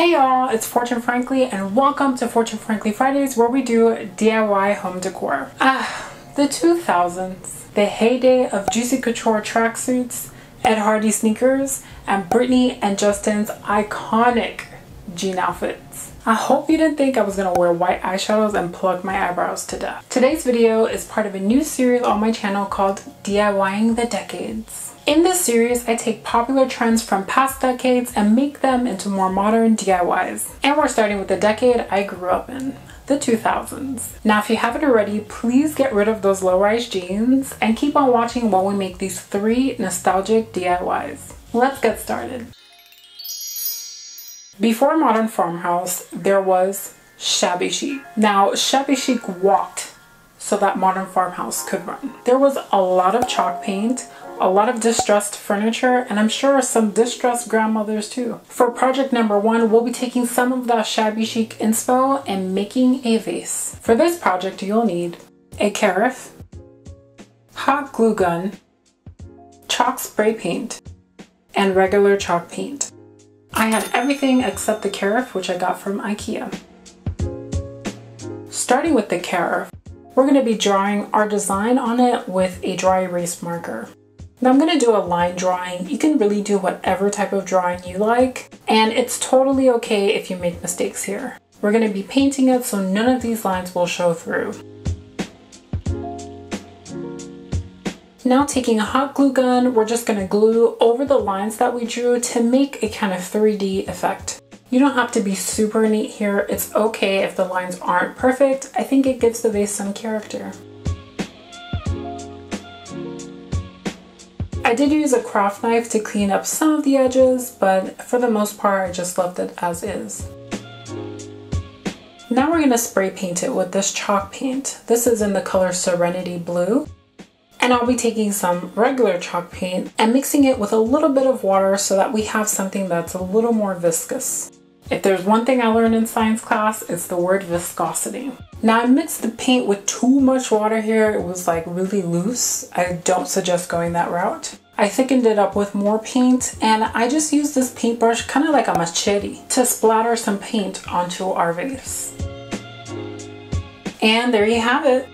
Hey y'all, it's Fortune Frankly and welcome to Fortune Frankly Fridays, where we do DIY home decor. The 2000s, the heyday of Juicy Couture tracksuits, Ed Hardy sneakers, and Britney and Justin's iconic jean outfits. I hope you didn't think I was gonna wear white eyeshadows and pluck my eyebrows to death. Today's video is part of a new series on my channel called DIYing the Decades. In this series, I take popular trends from past decades and make them into more modern DIYs. And we're starting with the decade I grew up in, the 2000s. Now, if you haven't already, please get rid of those low-rise jeans and keep on watching while we make these 3 nostalgic DIYs. Let's get started. Before Modern Farmhouse, there was Shabby Chic. Now, Shabby Chic walked so that Modern Farmhouse could run. There was a lot of chalk paint, a lot of distressed furniture, and I'm sure some distressed grandmothers too. For project number 1, we'll be taking some of that Shabby Chic inspo and making a vase. For this project, you'll need a carafe, hot glue gun, chalk spray paint, and regular chalk paint. I had everything except the carafe, which I got from IKEA. Starting with the carafe, we're going to be drawing our design on it with a dry erase marker. Now I'm going to do a line drawing. You can really do whatever type of drawing you like, and it's totally okay if you make mistakes here. We're going to be painting it so none of these lines will show through. Now taking a hot glue gun, we're just going to glue over the lines that we drew to make a kind of 3D effect. You don't have to be super neat here. It's okay if the lines aren't perfect. I think it gives the vase some character. I did use a craft knife to clean up some of the edges, but for the most part, I just left it as is. Now we're going to spray paint it with this chalk paint. This is in the color Serenity Blue. And I'll be taking some regular chalk paint and mixing it with a little bit of water so that we have something that's a little more viscous. If there's one thing I learned in science class, it's the word viscosity. Now I mixed the paint with too much water here. It was like really loose. I don't suggest going that route. I thickened it up with more paint, and I just used this paintbrush kind of like a machete to splatter some paint onto our vase. And there you have it.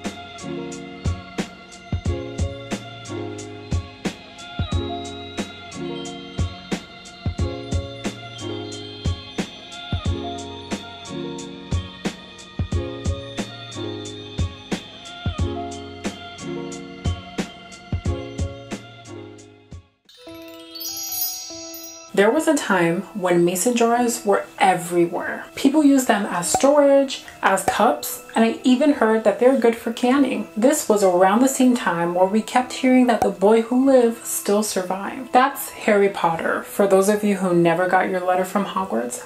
There was a time when mason jars were everywhere. People used them as storage, as cups, and I even heard that they're good for canning. This was around the same time where we kept hearing that the boy who lived still survived. That's Harry Potter. For those of you who never got your letter from Hogwarts,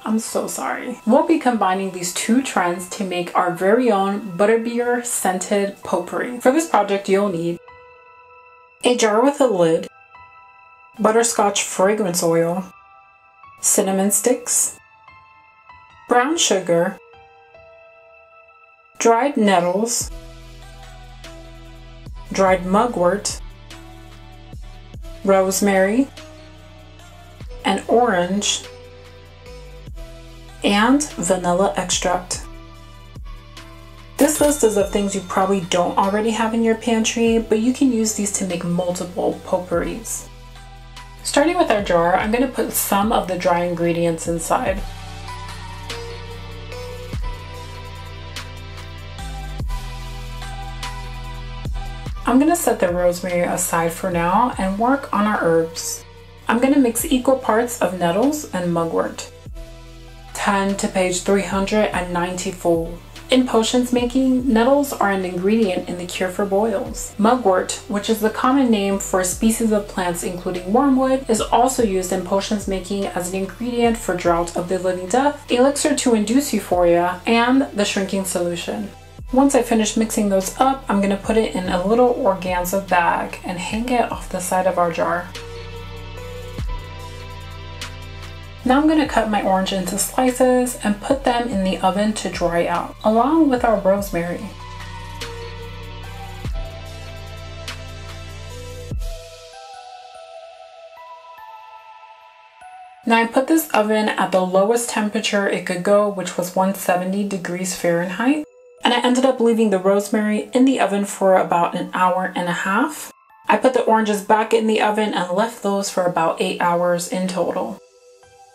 I'm so sorry. We'll be combining these 2 trends to make our very own Butterbeer scented potpourri. For this project, you'll need a jar with a lid, butterscotch fragrance oil, cinnamon sticks, brown sugar, dried nettles, dried mugwort, rosemary, an orange, and vanilla extract. This list is of things you probably don't already have in your pantry, but you can use these to make multiple potpourris. Starting with our jar, I'm going to put some of the dry ingredients inside. I'm going to set the rosemary aside for now and work on our herbs. I'm going to mix equal parts of nettles and mugwort. 10 to page 390 full. In potions making, nettles are an ingredient in the cure for boils. Mugwort, which is the common name for species of plants including wormwood, is also used in potions making as an ingredient for Drought of the Living Death, elixir to induce euphoria, and the shrinking solution. Once I finish mixing those up, I'm going to put it in a little organza bag and hang it off the side of our jar. Now I'm going to cut my orange into slices and put them in the oven to dry out, along with our rosemary. Now I put this oven at the lowest temperature it could go, which was 170 degrees Fahrenheit. And I ended up leaving the rosemary in the oven for about an hour and a half. I put the oranges back in the oven and left those for about 8 hours in total.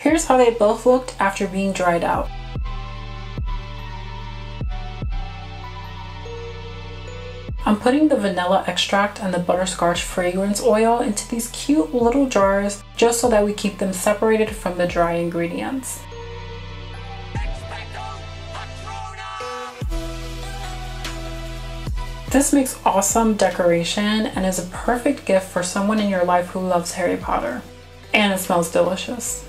Here's how they both looked after being dried out. I'm putting the vanilla extract and the butterscotch fragrance oil into these cute little jars just so that we keep them separated from the dry ingredients. This makes awesome decoration and is a perfect gift for someone in your life who loves Harry Potter. And it smells delicious.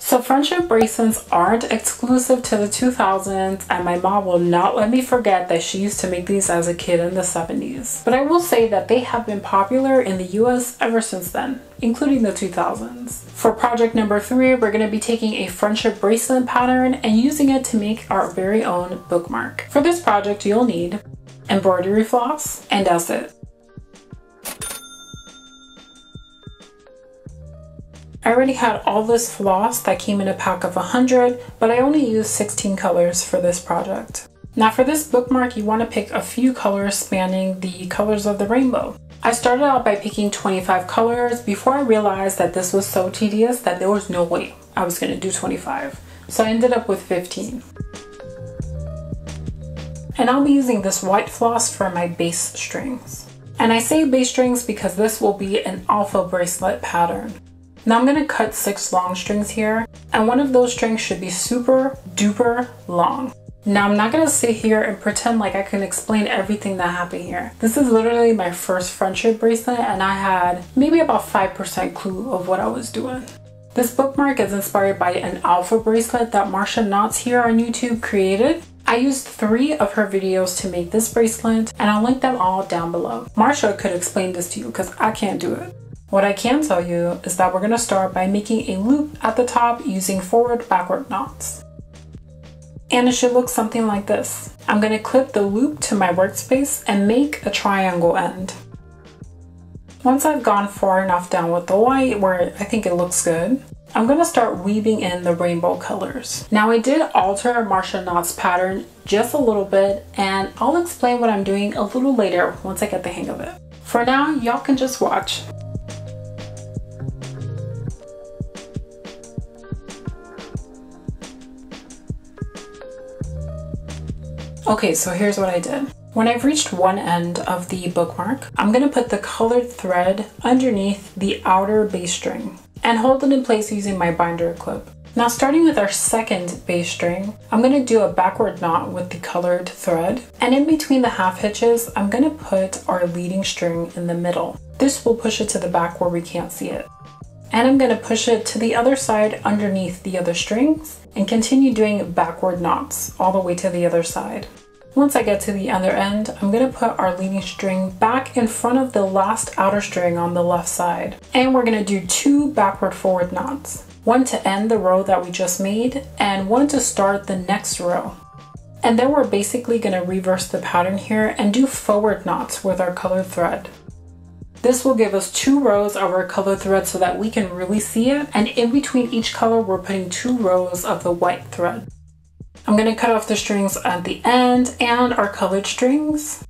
So friendship bracelets aren't exclusive to the 2000s, and my mom will not let me forget that she used to make these as a kid in the 70s. But I will say that they have been popular in the US ever since then, including the 2000s. For project number 3, we're going to be taking a friendship bracelet pattern and using it to make our very own bookmark. For this project, you'll need embroidery floss, and that's it. I already had all this floss that came in a pack of 100, but I only used 16 colors for this project. Now for this bookmark, you want to pick a few colors spanning the colors of the rainbow. I started out by picking 25 colors before I realized that this was so tedious that there was no way I was going to do 25. So I ended up with 15. And I'll be using this white floss for my base strings. And I say base strings because this will be an alpha bracelet pattern. Now I'm going to cut 6 long strings here, and one of those strings should be super duper long. Now I'm not going to sit here and pretend like I can explain everything that happened here. This is literally my first friendship bracelet and I had maybe about 5% clue of what I was doing. This bookmark is inspired by an alpha bracelet that Marsha Knot here on YouTube created. I used 3 of her videos to make this bracelet, and I'll link them all down below. Marsha could explain this to you because I can't do it. What I can tell you is that we're going to start by making a loop at the top using forward-backward knots. And it should look something like this. I'm going to clip the loop to my workspace and make a triangle end. Once I've gone far enough down with the white where I think it looks good, I'm going to start weaving in the rainbow colors. Now I did alter Marsha Knot's pattern just a little bit, and I'll explain what I'm doing a little later once I get the hang of it. For now, y'all can just watch. Okay, so here's what I did. When I've reached one end of the bookmark, I'm going to put the colored thread underneath the outer base string and hold it in place using my binder clip. Now starting with our second base string, I'm going to do a backward knot with the colored thread, and in between the half hitches, I'm going to put our leading string in the middle. This will push it to the back where we can't see it. And I'm going to push it to the other side underneath the other strings and continue doing backward knots all the way to the other side. Once I get to the other end, I'm going to put our leading string back in front of the last outer string on the left side. And we're going to do 2 backward forward knots. One to end the row that we just made and one to start the next row. And then we're basically going to reverse the pattern here and do forward knots with our colored thread. This will give us 2 rows of our colored thread so that we can really see it. And in between each color, we're putting 2 rows of the white thread. I'm going to cut off the strings at the end and our colored strings.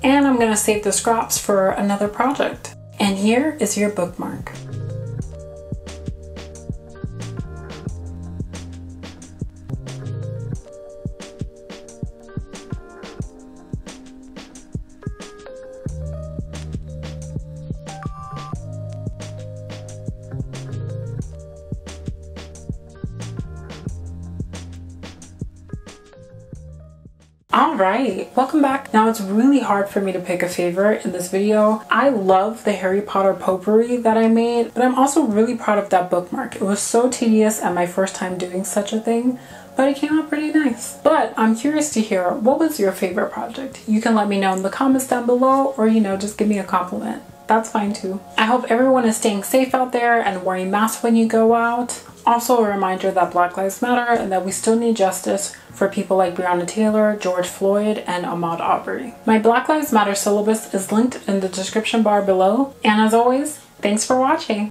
And I'm going to save the scraps for another project. And here is your bookmark. Alright, welcome back. Now it's really hard for me to pick a favorite in this video. I love the Harry Potter potpourri that I made, but I'm also really proud of that bookmark. It was so tedious at my first time doing such a thing, but it came out pretty nice. But I'm curious to hear, what was your favorite project? You can let me know in the comments down below, or just give me a compliment. That's fine too. I hope everyone is staying safe out there and wearing masks when you go out. Also a reminder that Black Lives Matter and that we still need justice for people like Breonna Taylor, George Floyd, and Ahmaud Arbery. My Black Lives Matter syllabus is linked in the description bar below. And as always, thanks for watching.